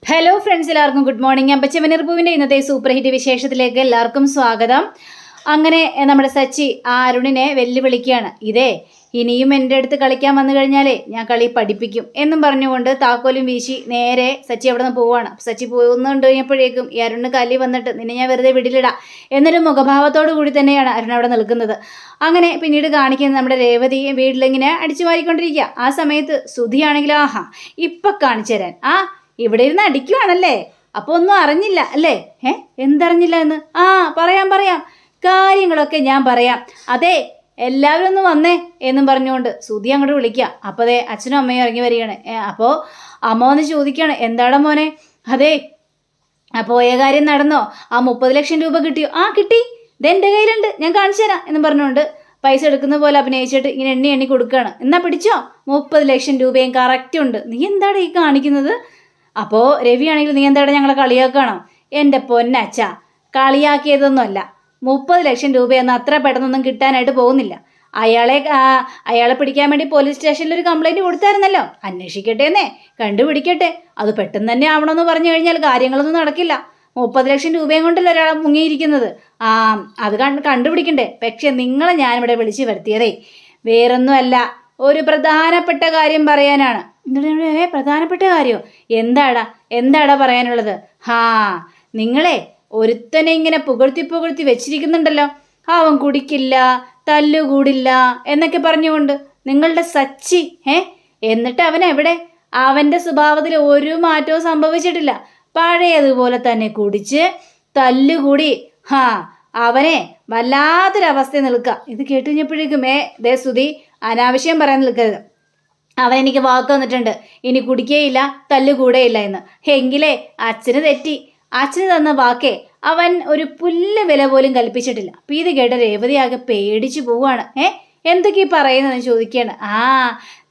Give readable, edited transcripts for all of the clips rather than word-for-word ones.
Hello friends, എല്ലാവർക്കും good morning. അമ്പച്ചവനിർപ്പൂവിൻ്റെ ഇന്നത്തെ super hit വിശേഷത്തിലേക്ക് എല്ലാവർക്കും സ്വാഗതം. അങ്ങനെ നമ്മുടെ സച്ചി അരുണിനെ വെല്ലുവിളിക്കുകയാണ്. ഇതേ ഇനിയും എൻ്റെ അടുത്ത് കളിക്കാൻ വന്നു കഴിഞ്ഞാലേ ഞാൻ കളി പഠിപ്പിക്കും എന്നും പറഞ്ഞുകൊണ്ട് താക്കോലും വീശി നേരെ സച്ചി അവിടെ നിന്ന് പോവുകയാണ്. സച്ചി പോകുന്നുണ്ട് കഴിഞ്ഞപ്പോഴേക്കും ഈ അരുണിന് കലി വന്നിട്ട് നിന്നെ ഞാൻ വെറുതെ വിടിലിടാ എന്നൊരു മുഖഭാവത്തോടു കൂടി തന്നെയാണ് അരുൺ അവിടെ നിൽക്കുന്നത്. അങ്ങനെ പിന്നീട് കാണിക്കുന്നത് നമ്മുടെ രേവതി വീട്ടിലിങ്ങനെ അടിച്ചു മാറിക്കൊണ്ടിരിക്കുക. ആ സമയത്ത് സുധിയാണെങ്കിലും ആഹാ ഇപ്പം കാണിച്ചു തരാൻ ഇവിടെ ഇരുന്ന് അടിക്കുവാണല്ലേ, അപ്പോൾ ഒന്നും അറിഞ്ഞില്ല അല്ലേ? എന്തറിഞ്ഞില്ല എന്ന്? പറയാം കാര്യങ്ങളൊക്കെ ഞാൻ പറയാം. അതെ എല്ലാവരും ഒന്ന് വന്നേ എന്നും പറഞ്ഞുകൊണ്ട് സുധി അങ്ങോട്ട് വിളിക്കുക. അപ്പോൾ അതെ അച്ഛനും അമ്മയും ഇറങ്ങി വരികയാണ്. അപ്പോൾ അമ്മ വന്ന് ചോദിക്കുകയാണ്, എന്താടാ മോനെ? അതെ പോയ കാര്യം നടന്നോ? 30 ലക്ഷം രൂപ കിട്ടിയോ? കിട്ടി, ഇതെൻ്റെ കയ്യിലുണ്ട്, ഞാൻ കാണിച്ചു തരാം എന്നും പറഞ്ഞുകൊണ്ട് പൈസ എടുക്കുന്ന പോലെ അഭിനയിച്ചിട്ട് ഇങ്ങനെ എണ്ണി കൊടുക്കുകയാണ്. എന്നാ പിടിച്ചോ, 30 ലക്ഷം രൂപയും കറക്റ്റ് ഉണ്ട്. നീ എന്താണ് ഈ കാണിക്കുന്നത്? അപ്പോൾ രവി ആണെങ്കിൽ നീ എന്താണ് ഞങ്ങളെ കളിയാക്കണം? എൻ്റെ പൊന്നച്ച, കളിയാക്കിയതൊന്നുമല്ല. 30 ലക്ഷം രൂപയൊന്നും അത്ര പെട്ടെന്നൊന്നും കിട്ടാനായിട്ട് പോകുന്നില്ല. അയാളെ പിടിക്കാൻ വേണ്ടി പോലീസ് സ്റ്റേഷനിൽ ഒരു കംപ്ലൈൻറ്റ് കൊടുത്തായിരുന്നല്ലോ. അന്വേഷിക്കട്ടെ എന്നേ, കണ്ടുപിടിക്കട്ടെ. അത് പെട്ടെന്ന് തന്നെ ആവണമെന്ന് പറഞ്ഞു കഴിഞ്ഞാൽ കാര്യങ്ങളൊന്നും നടക്കില്ല. 30 ലക്ഷം രൂപയും കൊണ്ടല്ലോ ഒരാളെ മുങ്ങിയിരിക്കുന്നത്. അത് കണ്ടുപിടിക്കണ്ടേ. പക്ഷെ നിങ്ങളെ ഞാനിവിടെ വിളിച്ച് വരുത്തിയതേ വേറൊന്നുമല്ല, ഒരു പ്രധാനപ്പെട്ട കാര്യം പറയാനാണ്. പ്രധാനപ്പെട്ട കാര്യമോ? എന്താടാ പറയാനുള്ളത്? നിങ്ങളെ ഒരുത്തനെ ഇങ്ങനെ പുകഴ്ത്തി വെച്ചിരിക്കുന്നുണ്ടല്ലോ. അവൻ കുടിക്കില്ല, തല്ലുകൂടില്ല എന്നൊക്കെ പറഞ്ഞുകൊണ്ട് നിങ്ങളുടെ സച്ചി. എന്നിട്ട് അവൻ എവിടെ? അവൻ്റെ സ്വഭാവത്തിൽ ഒരു മാറ്റവും സംഭവിച്ചിട്ടില്ല. പഴയതുപോലെ തന്നെ കുടിച്ച് തല്ലുകൂടി അവനെ വല്ലാത്തൊരവസ്ഥ നിൽക്കുക. ഇത് കേട്ട് കഴിഞ്ഞപ്പോഴേക്കും ദേ സുധി, അനാവശ്യം പറയാൻ നിൽക്കരുത്. അവൻ എനിക്ക് വാക്ക് തന്നിട്ടുണ്ട്, ഇനി കുടിക്കേയില്ല തല്ലുകൂടെയില്ല എന്ന്. എങ്കിലേ അച്ഛന് തെറ്റി. അച്ഛന് തന്ന വാക്കേ അവൻ ഒരു പുല്ല് വില പോലും കൽപ്പിച്ചിട്ടില്ല. അപ്പം ഇത് കേട്ട രേവതിയാകെ പേടിച്ചു പോവുകയാണ്. എന്തൊക്കെയാ പറയുന്നതെന്ന് ചോദിക്കുകയാണ്.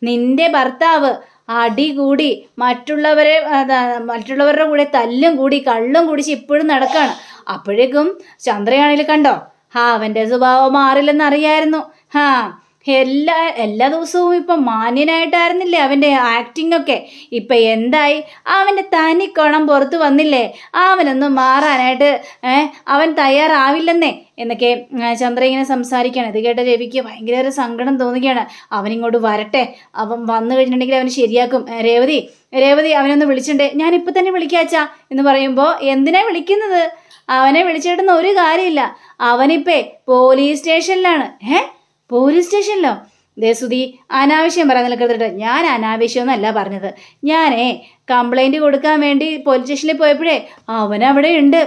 നിന്റെ ഭർത്താവ് അടി കൂടി മറ്റുള്ളവരുടെ കൂടെ തല്ലും കൂടി കള്ളും കുടിച്ച് ഇപ്പോഴും നടക്കുകയാണ്. അപ്പോഴേക്കും ചന്ദ്രയാണെങ്കിൽ കണ്ടോ, അവൻ്റെ സ്വഭാവം മാറില്ലെന്നറിയായിരുന്നു. എല്ലാ ദിവസവും ഇപ്പം മാന്യനായിട്ടായിരുന്നില്ലേ അവൻ്റെ ആക്ടിംഗ് ഒക്കെ? ഇപ്പം എന്തായി? അവൻ്റെ തനിക്കോണം പുറത്ത് വന്നില്ലേ? അവനൊന്നും മാറാനായിട്ട് അവൻ തയ്യാറാവില്ലെന്നേ എന്നൊക്കെ ചന്ദ്ര ഇങ്ങനെ സംസാരിക്കുകയാണ്. ഇത് കേട്ട രവിക്ക് ഭയങ്കര സങ്കടം തോന്നുകയാണ്. അവനിങ്ങോട്ട് വരട്ടെ, അവൻ വന്നു കഴിഞ്ഞിട്ടുണ്ടെങ്കിൽ അവന് ശരിയാക്കും. രേവതി അവനൊന്ന് വിളിച്ചിട്ടുണ്ടേ. ഞാനിപ്പോൾ തന്നെ വിളിക്കാച്ചാ എന്ന് പറയുമ്പോൾ എന്തിനാ വിളിക്കുന്നത്? അവനെ വിളിച്ചിട്ടുന്ന ഒരു കാര്യമില്ല. അവനിപ്പേ പോലീസ് സ്റ്റേഷനിലാണ്. പോലീസ് സ്റ്റേഷനിലോ? ദേസുതി, അനാവശ്യം പറയാൻ നിൽക്കരുത്. ഞാൻ അനാവശ്യമൊന്നുമല്ല പറഞ്ഞത്. ഞാനേ കംപ്ലൈൻറ്റ് കൊടുക്കാൻ വേണ്ടി പോലീസ് സ്റ്റേഷനിൽ പോയപ്പോഴേ അവനവിടെ ഉണ്ട്.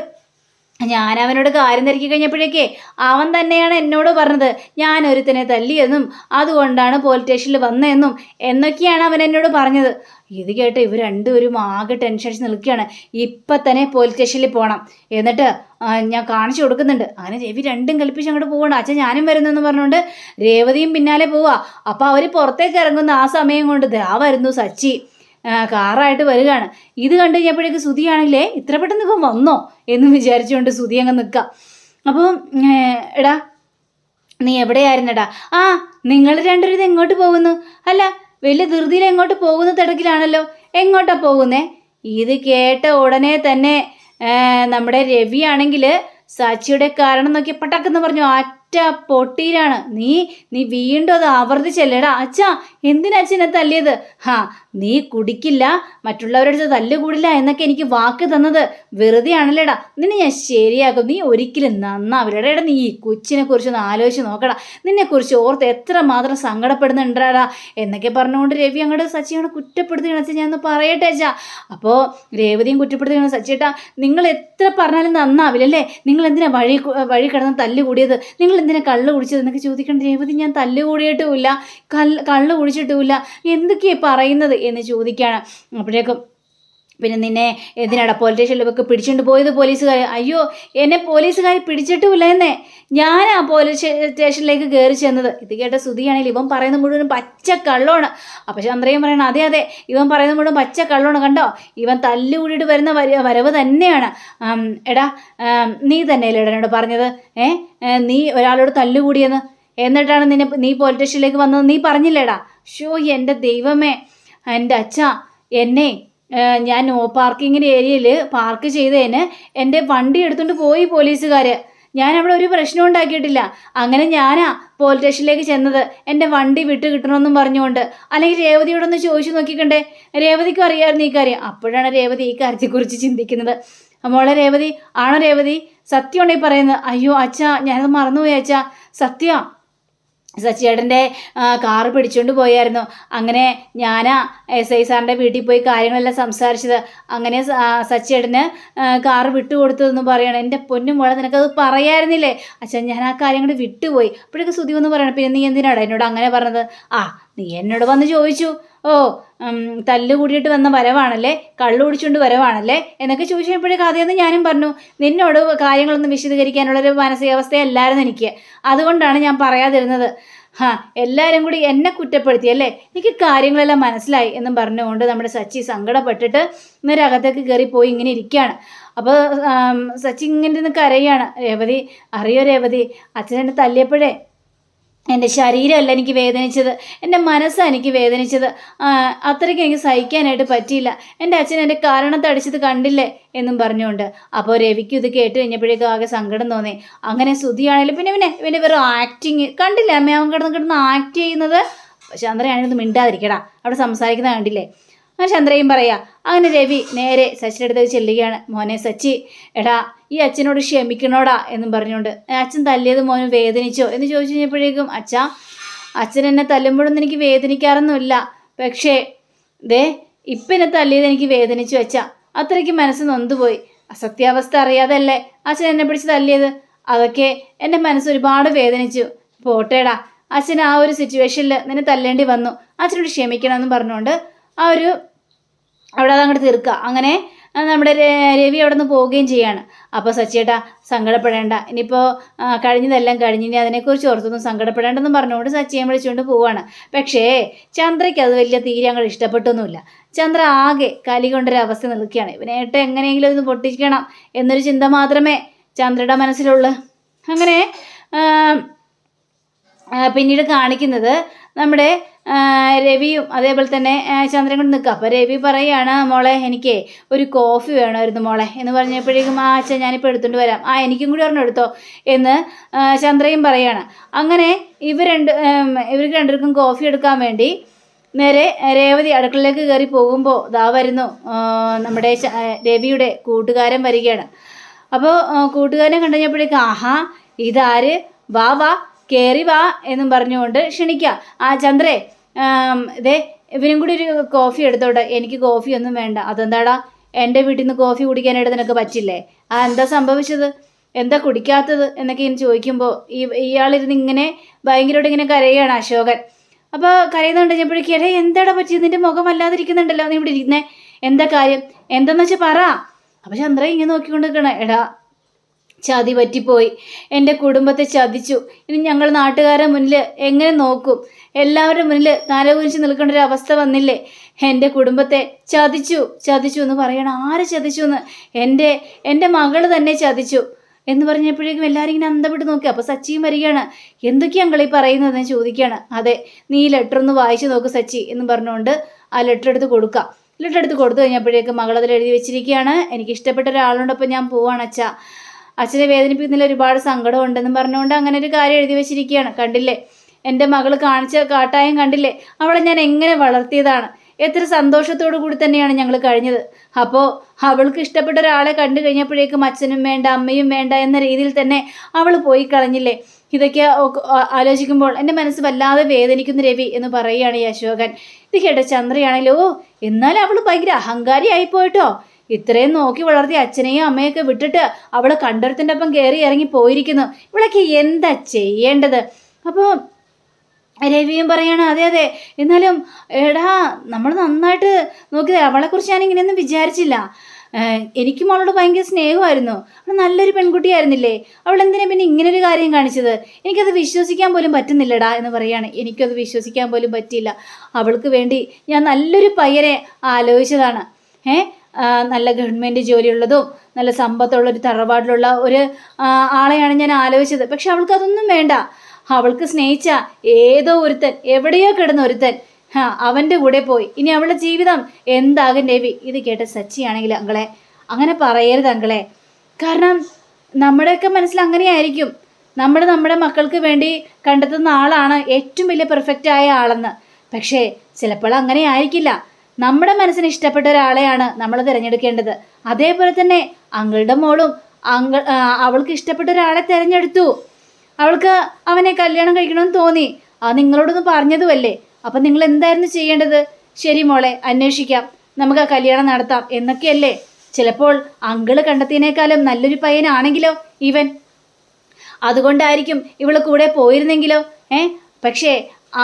ഞാൻ അവനോട് കാര്യം തിരക്കി കഴിഞ്ഞപ്പോഴേക്കേ അവൻ തന്നെയാണ് എന്നോട് പറഞ്ഞത് ഞാൻ ഒരുത്തനെ തല്ലിയെന്നും അതുകൊണ്ടാണ് പോലീസ് സ്റ്റേഷനിൽ വന്നതെന്നും എന്നൊക്കെയാണ് അവൻ എന്നോട് പറഞ്ഞത്. ഇത് കേട്ട് ഇവർ രണ്ടുപേരും ആകെ ടെൻഷൻ അടിച്ച് നിൽക്കുകയാണ്. ഇപ്പം തന്നെ പോലീസ് സ്റ്റേഷനിൽ പോകണം, എന്നിട്ട് ഞാൻ കാണിച്ചു കൊടുക്കുന്നുണ്ട്. അങ്ങനെ രവി രണ്ടും കൽപ്പിച്ച് അങ്ങോട്ട് പോകണം. അച്ഛൻ ഞാനും വരുന്നെന്ന് പറഞ്ഞുകൊണ്ട് രേവതിയും പിന്നാലെ പോവുക. അപ്പോൾ അവർ പുറത്തേക്ക് ഇറങ്ങുന്ന ആ സമയം കൊണ്ട് വരുന്നു സച്ചി കാറായിട്ട് വരികയാണ്. ഇത് കണ്ടു കഴിഞ്ഞപ്പോഴേക്ക് സുധിയാണെങ്കിലേ ഇത്ര പെട്ടെന്ന് ഇപ്പം വന്നോ എന്ന് വിചാരിച്ചുകൊണ്ട് സുധി അങ്ങ് നിൽക്കാം. അപ്പോൾ എടാ നീ എവിടെയായിരുന്നെടാ? നിങ്ങൾ രണ്ടുപേരും ഇത് എങ്ങോട്ട് പോകുന്നു? അല്ല വലിയ ധൃതിയിൽ എങ്ങോട്ട് പോകുന്ന തിരക്കിലാണല്ലോ. എങ്ങോട്ടാ പോകുന്നേ? ഇത് കേട്ട ഉടനെ തന്നെ നമ്മുടെ രവി ആണെങ്കിൽ സച്ചിയുടെ കാരണം നോക്കി പട്ടക്കെന്ന് പറഞ്ഞു പൊട്ടിയിലാണ്. നീ വീണ്ടും അത് ആവർത്തിച്ചല്ലേടാ? അച്ഛാ എന്തിനാ അച്ഛനെ തല്ലിയത്? നീ കുടിക്കില്ല, മറ്റുള്ളവരുടെ തല്ലുകൂടില്ല എന്നൊക്കെ എനിക്ക് വാക്ക് തന്നത് വെറുതെ ആണല്ലേടാ. നിന്നെ ഞാൻ ശരിയാക്കും, നീ ഒരിക്കലും നന്നാവില്ലടാ. നീ ഈ കൊച്ചിനെ കുറിച്ചൊന്ന് ആലോചിച്ച് നോക്കടാ, നിന്നെക്കുറിച്ച് ഓർത്ത് എത്രമാത്രം സങ്കടപ്പെടുന്നുണ്ടാടാ എന്നൊക്കെ പറഞ്ഞുകൊണ്ട് രവി അങ്ങോട്ട് സച്ചിയോട് കുറ്റപ്പെടുത്തുകയാണ്. അച്ഛൻ ഞാനൊന്ന് പറയട്ടെ അച്ഛാ. അപ്പോൾ രേവതിയും കുറ്റപ്പെടുത്തുകയാണ്. സച്ചിയേട്ടാ നിങ്ങൾ എത്ര പറഞ്ഞാലും നന്നാവില്ലല്ലേ? നിങ്ങൾ എന്തിനാ വഴി കിടന്ന് തല്ലുകൂടിയത്? നിങ്ങൾ എന്തിനാ കള്ള് കുടിച്ചത് എന്നൊക്കെ ചോദിക്കേണ്ട. രേവതി ഞാൻ തല്ല് കൂടിയിട്ടുമില്ല, കള്ള് കുടിച്ചിട്ടുമില്ല, എന്തൊക്കെയാണ് പറയുന്നത് എന്ന് ചോദിക്കുകയാണ്. അപ്പോഴേക്കും പിന്നെ നിന്നെ എന്തിനാടാ പോലീസ് സ്റ്റേഷനിലൊക്കെ പിടിച്ചുകൊണ്ട് പോയത് പോലീസുകാർ? അയ്യോ എന്നെ പോലീസുകാർ പിടിച്ചിട്ടുമില്ല എന്നേ, ഞാനാ പോലീസ് സ്റ്റേഷനിലേക്ക് കയറി ചെന്നത്. ഇത് കേട്ട സുധിയാണെങ്കിൽ ഇവൻ പറയുന്നത് മുഴുവൻ പച്ച കള്ളമാണ്. അപ്പോൾ ചന്ദ്രയും പറയണം അതെ ഇവൻ പറയുന്നത് മുഴുവൻ പച്ച കള്ളമാണ്. കണ്ടോ, ഇവൻ തല്ലുകൂടിയിട്ട് വരുന്ന വരവ് തന്നെയാണ്. എടാ നീ തന്നെയല്ലേ എന്നോട് പറഞ്ഞത് നീ ഒരാളോട് തല്ലുകൂടിയെന്ന്? എന്നിട്ടാണ് നീ പോലീസ് സ്റ്റേഷനിലേക്ക് വന്നത് നീ പറഞ്ഞില്ലേടാ? ഷോ എൻ്റെ ദൈവമേ, എൻ്റെ അച്ഛ എന്നെ ഞാൻ നോ പാർക്കിങ്ങിൻ്റെ ഏരിയയിൽ പാർക്ക് ചെയ്തതിന് എൻ്റെ വണ്ടി എടുത്തുകൊണ്ട് പോയി പോലീസുകാർ. ഞാൻ അവിടെ ഒരു പ്രശ്നം ഉണ്ടാക്കിയിട്ടില്ല. അങ്ങനെ ഞാനാ പോലീസ് സ്റ്റേഷനിലേക്ക് ചെന്നത് എൻ്റെ വണ്ടി വിട്ട് കിട്ടണമെന്നും പറഞ്ഞുകൊണ്ട്. അല്ലെങ്കിൽ രേവതിയോടൊന്ന് ചോദിച്ചു നോക്കിക്കണ്ടേ, രേവതിക്കും അറിയാമായിരുന്നു ഈ കാര്യം. അപ്പോഴാണ് രേവതി ഈ കാര്യത്തെക്കുറിച്ച് ചിന്തിക്കുന്നത്. മോളെ രേവതി, ആണോ രേവതി? സത്യമാണോ ഈ പറയുന്നത്? അയ്യോ അച്ഛാ, ഞാനത് മറന്നുപോയി അച്ഛാ. സത്യം, സച്ചിയേട്ടൻ്റെ കാറ് പിടിച്ചുകൊണ്ട് പോയായിരുന്നു. അങ്ങനെ ഞാനാ SI സാറിൻ്റെ വീട്ടിൽ പോയി കാര്യങ്ങളെല്ലാം സംസാരിച്ചത്. അങ്ങനെ സച്ചിയേട്ടന് കാറ് വിട്ടുകൊടുത്തതെന്ന് പറയണം. എൻ്റെ പൊന്നും മോളെ, നിനക്കത് പറയായിരുന്നില്ലേ? അച്ഛൻ ഞാൻ ആ കാര്യം കൂടി വിട്ടുപോയി. അപ്പോഴേക്ക് സുധി ഒന്ന് പറയണം, പിന്നെ നീ എന്തിനാടാ എന്നോട് അങ്ങനെ പറഞ്ഞത്? നീ എന്നോട് വന്ന് ചോദിച്ചു, തല്ല് കൂടിയിട്ട് വന്ന വരവാണല്ലേ, കള്ളു കുടിച്ചുകൊണ്ട് വരവാണല്ലേ എന്നൊക്കെ ചോദിച്ചപ്പോഴേക്കും അതെന്ന് ഞാനും പറഞ്ഞു. നിന്നോട് കാര്യങ്ങളൊന്നും വിശദീകരിക്കാനുള്ളൊരു മാനസികാവസ്ഥയല്ലായിരുന്നു എനിക്ക്. അതുകൊണ്ടാണ് ഞാൻ പറയാതിരുന്നത്. എല്ലാവരും കൂടി എന്നെ കുറ്റപ്പെടുത്തി അല്ലേ? എനിക്ക് കാര്യങ്ങളെല്ലാം മനസ്സിലായി എന്നും പറഞ്ഞുകൊണ്ട് നമ്മുടെ സച്ചി സങ്കടപ്പെട്ടിട്ട് നേരെ അകത്തേക്ക് കയറിപ്പോയി ഇങ്ങനെ ഇരിക്കുകയാണ്. അപ്പോൾ സച്ചി ഇങ്ങനെ ഇരുന്ന് കരയാണ്. രേവതി, അറിയോ രേവതി, അച്ഛനെന്നെ തല്ലിയപ്പോഴേ എൻ്റെ ശരീരമല്ല എനിക്ക് വേദനിച്ചത്, എൻ്റെ മനസ്സാണ് എനിക്ക് വേദനിച്ചത്. അത്രയ്ക്ക് എനിക്ക് സഹിക്കാനായിട്ട് പറ്റിയില്ല. എൻ്റെ അച്ഛൻ എൻ്റെ കാരണത്തടിച്ചത് കണ്ടില്ലേ എന്നും പറഞ്ഞുകൊണ്ട്. അപ്പോൾ രവിക്കും ഇത് കേട്ട് കഴിഞ്ഞപ്പോഴേക്കും ആകെ സങ്കടം തോന്നി. അങ്ങനെ സുധിയാണെങ്കിലും പിന്നെ വെറും ആക്ടിങ് കണ്ടില്ലേ അമ്മ, അവൻ കിടന്ന് ആക്ട് ചെയ്യുന്നത്. ചന്ദ്രയാണെങ്കിലും മിണ്ടാതിരിക്കടാ, അവിടെ സംസാരിക്കുന്നത് കണ്ടില്ലേ. അങ്ങനെ ചന്ദ്രയും പറയാ. അങ്ങനെ രവി നേരെ സച്ചിൻ്റെ അടുത്തേക്ക് ചെല്ലുകയാണ്. മോനെ സച്ചി, എടാ ഈ അച്ഛനോട് ക്ഷമിക്കണോടാ എന്നും പറഞ്ഞുകൊണ്ട്. അച്ഛൻ തല്ലിയത് മോന് വേദനിച്ചോ എന്ന് ചോദിച്ചു കഴിഞ്ഞപ്പോഴേക്കും, അച്ഛൻ എന്നെ തല്ലുമ്പോഴൊന്നും എനിക്ക് വേദനിക്കാറൊന്നുമില്ല. പക്ഷേ ഇപ്പം എന്നെ തല്ലിയത് എനിക്ക് വേദനിച്ചു അച്ഛാ. അത്രയ്ക്ക് മനസ്സ് നൊന്തുപോയി. സത്യാവസ്ഥ അറിയാതല്ലേ അച്ഛൻ എന്നെ പിടിച്ച് തല്ലിയത്. അതൊക്കെ എൻ്റെ മനസ്സ് ഒരുപാട് വേദനിച്ചു. പോട്ടേടാ, അച്ഛൻ ആ ഒരു സിറ്റുവേഷനിൽ നിന്നെ തല്ലേണ്ടി വന്നു. അച്ഛനോട് ക്ഷമിക്കണമെന്ന് പറഞ്ഞുകൊണ്ട് അവിടെ അതങ്ങോട്ട് തീർക്കുക. അങ്ങനെ നമ്മുടെ രവി അവിടെ നിന്ന് പോവുകയും ചെയ്യാണ്. അപ്പോൾ സച്ചിയേട്ടാ സങ്കടപ്പെടേണ്ട, ഇനിയിപ്പോൾ കഴിഞ്ഞതെല്ലാം കഴിഞ്ഞ് ഇനി അതിനെക്കുറിച്ച് ഓർത്തൊന്നും സങ്കടപ്പെടേണ്ടെന്ന് പറഞ്ഞുകൊണ്ട് സച്ചിയെ വിളിച്ചുകൊണ്ട് പോവുകയാണ്. പക്ഷേ ചന്ദ്രയ്ക്ക് അത് വലിയ തീരെ അങ്ങോട്ട് ഇഷ്ടപ്പെട്ടൊന്നുമില്ല. ചന്ദ്ര ആകെ കലി കൊണ്ടൊരവസ്ഥ നിൽക്കുകയാണ്. ഇവനേട്ട് എങ്ങനെയെങ്കിലും ഇത് പൊട്ടിക്കണം എന്നൊരു ചിന്ത മാത്രമേ ചന്ദ്രയുടെ മനസ്സിലുള്ളൂ. അങ്ങനെ പിന്നീട് കാണിക്കുന്നത് നമ്മുടെ രവിയും അതേപോലെ തന്നെ ചന്ദ്രൻ കൊണ്ട് നിൽക്കുക. അപ്പോൾ രവി പറയുകയാണ്, മോളെ എനിക്ക് ഒരു കോഫി വേണമായിരുന്നു മോളെ എന്ന് പറഞ്ഞപ്പോഴേക്കും അച്ഛൻ ഞാനിപ്പോൾ എടുത്തുകൊണ്ട് വരാം. എനിക്കും കൂടി ഒരെണ്ണം എടുത്തോ എന്ന് ചന്ദ്രയും പറയുകയാണ്. അങ്ങനെ ഇവർക്ക് രണ്ടുപേർക്കും കോഫി എടുക്കാൻ വേണ്ടി നേരെ രേവതി അടുക്കളയിലേക്ക് കയറി പോകുമ്പോൾ വരുന്നു നമ്മുടെ രവിയുടെ കൂട്ടുകാരൻ വരികയാണ്. അപ്പോൾ കൂട്ടുകാരനെ കണ്ടുകഴിഞ്ഞപ്പോഴേക്കും ഇതാര്, വാ കയറി വാ എന്നും പറഞ്ഞുകൊണ്ട് ക്ഷണിക്കുക. ചന്ദ്രേ, ഇവനും കൂടി ഒരു കോഫി എടുത്തോട്ടെ. എനിക്ക് കോഫി ഒന്നും വേണ്ട. അതെന്താടാ, എൻ്റെ വീട്ടിൽ നിന്ന് കോഫി കുടിക്കാനായിട്ട് നിനക്ക് പറ്റില്ലേ? എന്താ സംഭവിച്ചത്, എന്താ കുടിക്കാത്തത് എന്നൊക്കെ ഇനി ചോദിക്കുമ്പോൾ ഇയാളിരുന്ന് ഇങ്ങനെ ഭയങ്കരമായിട്ട് ഇങ്ങനെ കരയുകയാണ് അശോകൻ. അപ്പോൾ കരയുന്നുണ്ട് കഴിഞ്ഞപ്പോഴേക്കും, എന്താടാ പറ്റിയത്, നിൻ്റെ മുഖം വല്ലാതിരിക്കുന്നുണ്ടല്ലോ, നീ ഇവിടെ ഇരിക്കുന്നേ, എന്താ കാര്യം, എന്താണെന്ന് വെച്ചാൽ പറ. അപ്പോൾ ചന്ദ്ര ഇങ്ങനെ നോക്കിക്കൊണ്ട് നിൽക്കണം. ചതി പറ്റിപ്പോയി, എൻ്റെ കുടുംബത്തെ ചതിച്ചു. ഇനി ഞങ്ങൾ നാട്ടുകാരുടെ മുന്നിൽ എങ്ങനെ നോക്കും? എല്ലാവരുടെ മുന്നിൽ തലകുനിച്ച് നിൽക്കേണ്ട ഒരു അവസ്ഥ വന്നില്ലേ? എൻ്റെ കുടുംബത്തെ ചതിച്ചു എന്ന് പറയണം. ആര് ചതിച്ചു എന്ന്? എൻ്റെ മകൾ തന്നെ ചതിച്ചു എന്ന് പറഞ്ഞപ്പോഴേക്കും എല്ലാവരും ഇങ്ങനെ അന്തപ്പെട്ട് നോക്കി. അപ്പോൾ സച്ചിയും വരികയാണ്. എന്തൊക്കെയാണ് അങ്കളി പറയുന്നതെന്ന് ചോദിക്കുകയാണ്. അതെ, നീ ഈ ലെറ്റർ ഒന്ന് വായിച്ചു നോക്ക് സച്ചി എന്ന് പറഞ്ഞുകൊണ്ട് ആ ലെറ്റർ എടുത്ത് കൊടുക്കുക. ലെറ്റർ എടുത്ത് കൊടുത്തു കഴിഞ്ഞപ്പോഴേക്കും മകളതിൽ എഴുതി വെച്ചിരിക്കുകയാണ്, എനിക്ക് ഇഷ്ടപ്പെട്ട ഒരാളോടൊപ്പം ഞാൻ പോവാണ് അച്ഛാ, അച്ഛനെ വേദനിപ്പിക്കുന്നതിൽ ഒരുപാട് സങ്കടം ഉണ്ടെന്നും പറഞ്ഞുകൊണ്ട് അങ്ങനെ ഒരു കാര്യം എഴുതി വെച്ചിരിക്കുകയാണ്. കണ്ടില്ലേ, എൻ്റെ മകൾ കാണിച്ച കാട്ടായം കണ്ടില്ലേ, അവളെ ഞാൻ എങ്ങനെ വളർത്തിയതാണ്, എത്ര സന്തോഷത്തോടു കൂടി തന്നെയാണ് ഞങ്ങൾ കഴിഞ്ഞത്. അപ്പോൾ അവൾക്ക് ഇഷ്ടപ്പെട്ട ഒരാളെ കണ്ടു കഴിഞ്ഞപ്പോഴേക്കും അച്ഛനും വേണ്ട അമ്മയും വേണ്ട എന്ന രീതിയിൽ തന്നെ അവൾ പോയി കളഞ്ഞില്ലേ. ഇതൊക്കെ ആലോചിക്കുമ്പോൾ എൻ്റെ മനസ്സ് വല്ലാതെ വേദനിക്കുന്ന രവി എന്ന് പറയുകയാണ് ഈ അശോകൻ. ഇത് കേട്ട ചന്ദ്രയാണല്ലോ, എന്നാലും അവൾ ഭയങ്കര അഹങ്കാരിയായി പോയിട്ടോ. ഇത്രയും നോക്കി വളർത്തി അച്ഛനെയും അമ്മയൊക്കെ വിട്ടിട്ട് അവളെ കണ്ടൊരുത്തിൻ്റെ ഒപ്പം കയറി ഇറങ്ങി പോയിരിക്കുന്നു. ഇവളൊക്കെ എന്താ ചെയ്യേണ്ടത്? അപ്പോൾ രവിയും പറയാണ്, അതെ, എന്നാലും നമ്മൾ നന്നായിട്ട് നോക്കിയത്, അവളെക്കുറിച്ച് ഞാൻ ഇങ്ങനെയൊന്നും വിചാരിച്ചില്ല. എനിക്കും അവളോട് ഭയങ്കര സ്നേഹമായിരുന്നു. അവൾ നല്ലൊരു പെൺകുട്ടിയായിരുന്നില്ലേ? അവൾ എന്തിനാ പിന്നെ ഇങ്ങനൊരു കാര്യം കാണിച്ചത്? എനിക്കത് വിശ്വസിക്കാൻ പോലും പറ്റുന്നില്ലടാ എന്ന് പറയാണ്. എനിക്കത് വിശ്വസിക്കാൻ പോലും പറ്റിയില്ല. അവൾക്ക് വേണ്ടി ഞാൻ നല്ലൊരു പയ്യനെ ആലോചിച്ചതാണ്. നല്ല ഗവൺമെൻറ് ജോലിയുള്ളതും നല്ല സമ്പത്തുള്ളൊരു തറവാടിലുള്ള ഒരു ആളെയാണ് ഞാൻ ആലോചിച്ചത്. പക്ഷെ അവൾക്ക് അതൊന്നും വേണ്ട. അവൾക്ക് സ്നേഹിച്ച ഏതോ ഒരുത്തൻ, എവിടെയോ കിടന്ന ഒരുത്തൻ അവൻ്റെ കൂടെ പോയി. ഇനി അവളുടെ ജീവിതം എന്താകും രവി? ഇത് കേട്ട സച്ചിയാണെങ്കിൽ അങ്കളെ അങ്ങനെ പറയരുത് അങ്കളെ. കാരണം നമ്മുടെയൊക്കെ മനസ്സിൽ അങ്ങനെയായിരിക്കും. നമ്മുടെ മക്കൾക്ക് വേണ്ടി കണ്ടെത്തുന്ന ആളാണ് ഏറ്റവും വലിയ പെർഫെക്റ്റ് ആയ ആളെന്ന്. പക്ഷേ ചിലപ്പോൾ അങ്ങനെ ആയിരിക്കില്ല. നമ്മുടെ മനസ്സിന് ഇഷ്ടപ്പെട്ട ഒരാളെയാണ് നമ്മൾ തിരഞ്ഞെടുക്കേണ്ടത്. അതേപോലെ തന്നെ അങ്കിളുടെ മോളും അവൾക്ക് ഇഷ്ടപ്പെട്ട ഒരാളെ തിരഞ്ഞെടുത്തു. അവൾക്ക് അവനെ കല്യാണം കഴിക്കണമെന്ന് തോന്നി. അത് നിങ്ങളോടൊന്ന് പറഞ്ഞതുമല്ലേ? അപ്പം നിങ്ങൾ എന്തായിരുന്നു ചെയ്യേണ്ടത്? ശരി മോളെ, അന്വേഷിക്കാം, നമുക്ക് ആ കല്യാണം നടത്താം എന്നൊക്കെയല്ലേ. ചിലപ്പോൾ അങ്കിള് കണ്ടെത്തിയതിനേക്കാളും നല്ലൊരു പയ്യനാണെങ്കിലോ ഇവൻ. അതുകൊണ്ടായിരിക്കും ഇവള് കൂടെ പോയിരുന്നെങ്കിലോ. പക്ഷേ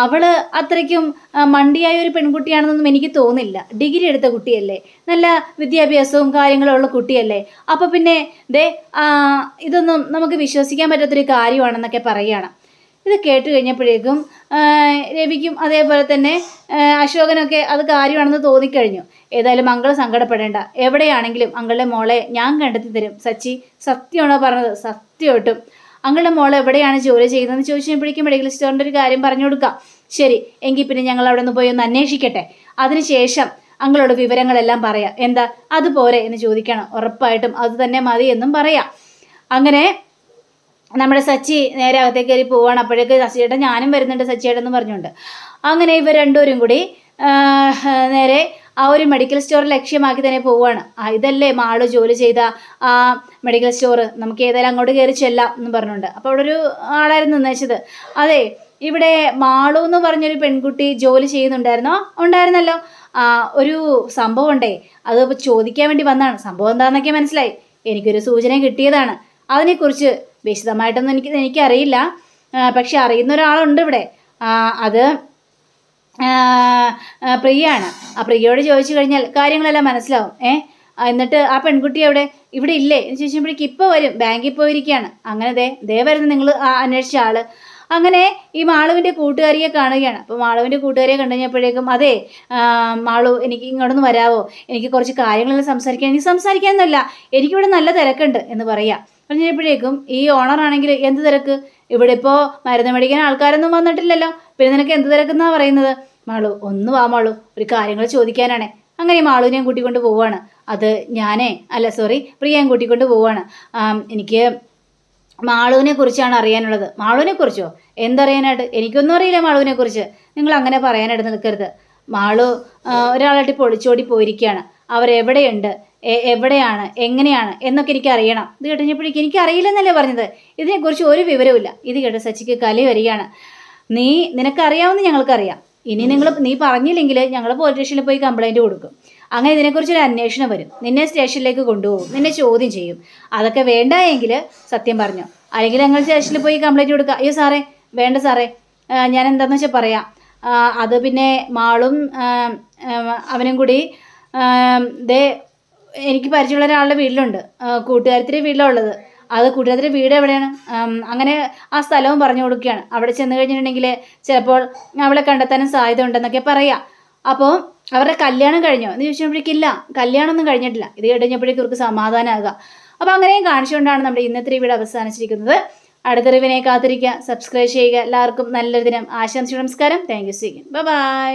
അവള് അത്രയ്ക്കും മണ്ടിയായ ഒരു പെൺകുട്ടിയാണെന്നൊന്നും എനിക്ക് തോന്നില്ല. ഡിഗ്രി എടുത്ത കുട്ടിയല്ലേ, നല്ല വിദ്യാഭ്യാസവും കാര്യങ്ങളും ഉള്ള കുട്ടിയല്ലേ. അപ്പോൾ പിന്നെ ഇതൊന്നും നമുക്ക് വിശ്വസിക്കാൻ പറ്റാത്തൊരു കാര്യമാണെന്നൊക്കെ പറയുകയാണ്. ഇത് കേട്ട് കഴിഞ്ഞപ്പോഴേക്കും രവിക്കും അതേപോലെ തന്നെ അശോകനൊക്കെ അത് കാര്യമാണെന്ന് തോന്നിക്കഴിഞ്ഞു. ഏതായാലും അങ്കിൾ സങ്കടപ്പെടേണ്ട, എവിടെയാണെങ്കിലും അങ്കിളുടെ മോളെ ഞാൻ കണ്ടെത്തി തരും. സച്ചി സത്യമാണോ പറഞ്ഞത്? സത്യമായിട്ടും. അങ്കിളുടെ മോളെ എവിടെയാണ് ജോലി ചെയ്യുന്നതെന്ന് ചോദിച്ചപ്പോഴേക്കും മെഡിക്കൽ സ്റ്റോറിൻ്റെ ഒരു കാര്യം പറഞ്ഞു കൊടുക്കാം. ശരി, എങ്കിൽ പിന്നെ ഞങ്ങൾ അവിടെ നിന്ന് പോയി ഒന്ന് അന്വേഷിക്കട്ടെ, അതിനുശേഷം അങ്കിളോട് വിവരങ്ങളെല്ലാം പറയാം. എന്താ അതുപോരെ എന്ന് ചോദിക്കണം. ഉറപ്പായിട്ടും അത് തന്നെ മതി എന്നും പറയാം. അങ്ങനെ നമ്മുടെ സച്ചി നേരെ അകത്തേക്ക് കയറി പോവാണ്. അപ്പോഴേക്ക് സച്ചിയേട്ടൻ ഞാനും വരുന്നുണ്ട് സച്ചിയേട്ടെന്ന് പറഞ്ഞുകൊണ്ട്. അങ്ങനെ ഇവർ രണ്ടുപേരും കൂടി നേരെ ആ ഒരു മെഡിക്കൽ സ്റ്റോർ ലക്ഷ്യമാക്കി തന്നെ പോവുകയാണ്. ഇതല്ലേ മാളു ജോലി ചെയ്ത ആ മെഡിക്കൽ സ്റ്റോർ, നമുക്ക് ഏതായാലും അങ്ങോട്ട് കയറി ചെല്ലാം എന്ന് പറഞ്ഞുകൊണ്ട്. അപ്പോൾ അവിടെ ഒരു ആളായിരുന്നു നിർദ്ദേശിച്ചത്. അതെ, ഇവിടെ മാളു എന്ന് പറഞ്ഞൊരു പെൺകുട്ടി ജോലി ചെയ്യുന്നുണ്ടായിരുന്നോ? ഉണ്ടായിരുന്നല്ലോ. ഒരു സംഭവം ഉണ്ടേ, അത് ചോദിക്കാൻ വേണ്ടി വന്നതാണ്. സംഭവം എന്താണെന്നൊക്കെ മനസ്സിലായി, എനിക്കൊരു സൂചന കിട്ടിയതാണ്. അതിനെക്കുറിച്ച് വിശദമായിട്ടൊന്നും എനിക്കറിയില്ല. പക്ഷെ അറിയുന്ന ഒരാളുണ്ട് ഇവിടെ. അത് പ്രിയയാണ്. ആ പ്രിയയോട് ചോദിച്ചു കഴിഞ്ഞാൽ കാര്യങ്ങളെല്ലാം മനസ്സിലാവും. എന്നിട്ട് ആ പെൺകുട്ടി ഇവിടെ ഇല്ലേ എന്ന് ചോദിച്ചപ്പോഴേക്ക് ഇപ്പോൾ വരും, ബാങ്കിൽ പോയിരിക്കുകയാണ്. അങ്ങനെ ദേ വരുന്നു നിങ്ങൾ അന്വേഷിച്ച ആള്. അങ്ങനെ ഈ മാളുവിൻ്റെ കൂട്ടുകാരിയെ കാണുകയാണ്. അപ്പോൾ മാളുവിൻ്റെ കൂട്ടുകാരിയെ കണ്ടു കഴിഞ്ഞപ്പോഴേക്കും അതെ മാളു, എനിക്ക് ഇങ്ങോട്ടൊന്ന് വരാവോ? എനിക്ക് കുറച്ച് കാര്യങ്ങളെല്ലാം സംസാരിക്കാൻ. എനിക്ക് സംസാരിക്കാനൊന്നുമല്ല, എനിക്കിവിടെ നല്ല തിരക്കുണ്ട് എന്ന് പറയാം. പറഞ്ഞപ്പോഴേക്കും ഈ ഓണറാണെങ്കിൽ എന്ത് തിരക്ക്? ഇവിടെ ഇപ്പോൾ മരുന്ന് മേടിക്കാൻ ആൾക്കാരൊന്നും വന്നിട്ടില്ലല്ലോ, പിന്നെ നിനക്ക് എന്ത് തിരക്കെന്നാ പറയുന്നത്? മാളു ഒന്ന് വാ മാളു, ഒരു കാര്യങ്ങൾ ചോദിക്കാനാണേ. അങ്ങനെ മാളുവിനെയും കൂട്ടിക്കൊണ്ട് പോവുകയാണ്. അത് പ്രിയയും കൂട്ടിക്കൊണ്ട് പോവുകയാണ്. എനിക്ക് മാളുവിനെ കുറിച്ചാണ് അറിയാനുള്ളത്. മാളുവിനെ കുറിച്ചോ? എന്തറിയാനായിട്ട്? എനിക്കൊന്നും അറിയില്ല മാളുവിനെ കുറിച്ച്. നിങ്ങൾ അങ്ങനെ പറയാനായിട്ട് നിൽക്കരുത്. മാളു ഒരാളായിട്ട് ഇപ്പോൾ ഒളിച്ചോടി പോയിരിക്കുകയാണ്. അവരെവിടെയുണ്ട്, എവിടെയാണ്, എങ്ങനെയാണ് എന്നൊക്കെ എനിക്ക് അറിയണം. ഇത് കേട്ടപ്പോഴേക്കും എനിക്ക് അറിയില്ലെന്നല്ലേ പറഞ്ഞത്. ഇതിനെക്കുറിച്ച് ഒരു വിവരവുമില്ല. ഇത് കേട്ട സച്ചിക്ക് കലി വരികയാണ്. നിനക്കറിയാവുന്ന ഞങ്ങൾക്കറിയാം. ഇനി നീ പറഞ്ഞില്ലെങ്കിൽ ഞങ്ങൾ പോലീസ് സ്റ്റേഷനിൽ പോയി കംപ്ലൈൻറ്റ് കൊടുക്കും. അങ്ങനെ ഇതിനെക്കുറിച്ചൊരു അന്വേഷണം വരും. നിന്നെ സ്റ്റേഷനിലേക്ക് കൊണ്ടുപോകും, നിന്നെ ചോദ്യം ചെയ്യും. അതൊക്കെ വേണ്ട എങ്കിൽ സത്യം പറഞ്ഞോ, അല്ലെങ്കിൽ ഞങ്ങൾ സ്റ്റേഷനിൽ പോയി കംപ്ലൈൻറ്റ് കൊടുക്കുക. അയ്യോ സാറേ, വേണ്ട സാറേ, ഞാൻ എന്താണെന്ന് വെച്ചാൽ പറയാം. അത് പിന്നെ മാളും അവനും കൂടി എനിക്ക് പരിചയമുള്ള ഒരാളുടെ വീട്ടിലുണ്ട്, കൂട്ടുകാരത്തിൻ്റെ വീട്ടിലാണ് ഉള്ളത്. അത് കൂട്ടുകാരത്തിൻ്റെ വീട് എവിടെയാണ്? അങ്ങനെ ആ സ്ഥലവും പറഞ്ഞു കൊടുക്കുകയാണ്. അവിടെ ചെന്ന് കഴിഞ്ഞിട്ടുണ്ടെങ്കിൽ ചിലപ്പോൾ അവളെ കണ്ടെത്താനും സാധ്യത ഉണ്ടെന്നൊക്കെ പറയാം. അപ്പോൾ അവരുടെ കല്യാണം കഴിഞ്ഞോ എന്ന് ചോദിച്ചപ്പോഴേക്കില്ല, കല്യാണമൊന്നും കഴിഞ്ഞിട്ടില്ല. ഇത് കഴിഞ്ഞപ്പോഴേക്കും ഇവർക്ക് സമാധാനമാകുക. അപ്പോൾ അങ്ങനെയും കാണിച്ചുകൊണ്ടാണ് നമ്മുടെ ഇന്നത്തെ വീഡിയോ അവസാനിച്ചിരിക്കുന്നത്. അടുത്ത റിവിനെ കാത്തിരിക്കുക, സബ്സ്ക്രൈബ് ചെയ്യുക. എല്ലാവർക്കും നല്ലൊരു ദിനം ആശംസിച്ചു. നമസ്കാരം. Thank you. ബൈ.